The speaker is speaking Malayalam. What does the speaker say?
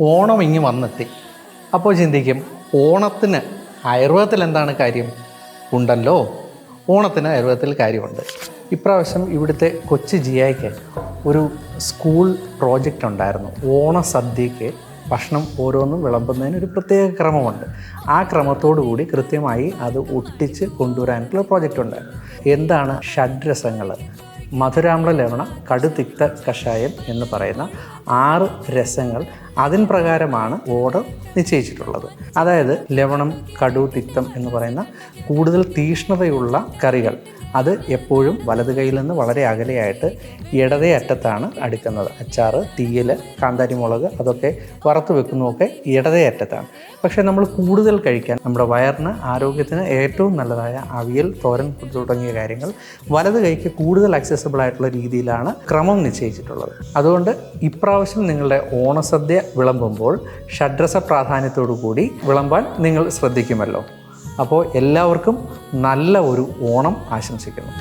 ഓണം ഇങ്ങ് വന്നെത്തി. അപ്പോൾ ചിന്തിക്കും, ഓണത്തിന് ആയുർവേദത്തിൽ എന്താണ് കാര്യം? ഉണ്ടല്ലോ, ഓണത്തിന് ആയുർവേദത്തിൽ കാര്യമുണ്ട്. ഇപ്രാവശ്യം ഇവിടുത്തെ കൊച്ചു ജിയായ്ക്ക് ഒരു സ്കൂൾ പ്രോജക്റ്റ് ഉണ്ടായിരുന്നു. ഓണസദ്യക്ക് ഭക്ഷണം ഓരോന്നും വിളമ്പുന്നതിന് ഒരു പ്രത്യേക ക്രമമുണ്ട്. ആ ക്രമത്തോടു കൂടി കൃത്യമായി അത് ഒട്ടിച്ച് കൊണ്ടുവരാനുള്ള പ്രോജക്റ്റ് ഉണ്ടായിരുന്നു. എന്താണ് ഷഡ്രസങ്ങൾ? മധുരാമ്ല ലവണ കടുതിക്ത കഷായം എന്ന് പറയുന്ന 6 രസങ്ങൾ അതിന് പ്രകാരമാണ് ഓർഡർ നിശ്ചയിച്ചിട്ടുള്ളത്. അതായത് ലവണം, കടു, തിക്തം എന്ന് പറയുന്ന കൂടുതൽ തീഷ്ണതയുള്ള കറികൾ അത് എപ്പോഴും വലത് കൈയിൽ നിന്ന് വളരെ അകലെയായിട്ട് ഇടതേ അറ്റത്താണ് അടുക്കുന്നത്. അച്ചാറ്, തീയൽ, കാന്താരി മുളക് അതൊക്കെ വറുത്ത് വെക്കുന്നതൊക്കെ ഇടതേ അറ്റത്താണ്. പക്ഷേ നമ്മൾ കൂടുതൽ കഴിക്കാൻ നമ്മുടെ വയറിന്, ആരോഗ്യത്തിന് ഏറ്റവും നല്ലതായ അവിയൽ, തോരൻ തുടങ്ങിയ കാര്യങ്ങൾ വലത് കൈക്ക് കൂടുതൽ ആക്സസിബിൾ ആയിട്ടുള്ള രീതിയിലാണ് ക്രമം നിശ്ചയിച്ചിട്ടുള്ളത്. അതുകൊണ്ട് ഇപ്രാവശ്യം നിങ്ങളുടെ ഓണസദ്യ വിളമ്പുമ്പോൾ ഷഡ്രസ പ്രാധാന്യത്തോടു കൂടി വിളമ്പാൻ നിങ്ങൾ ശ്രദ്ധിക്കുമല്ലോ. അപ്പോൾ എല്ലാവർക്കും നല്ല ഒരു ഓണം ആശംസിക്കുന്നു.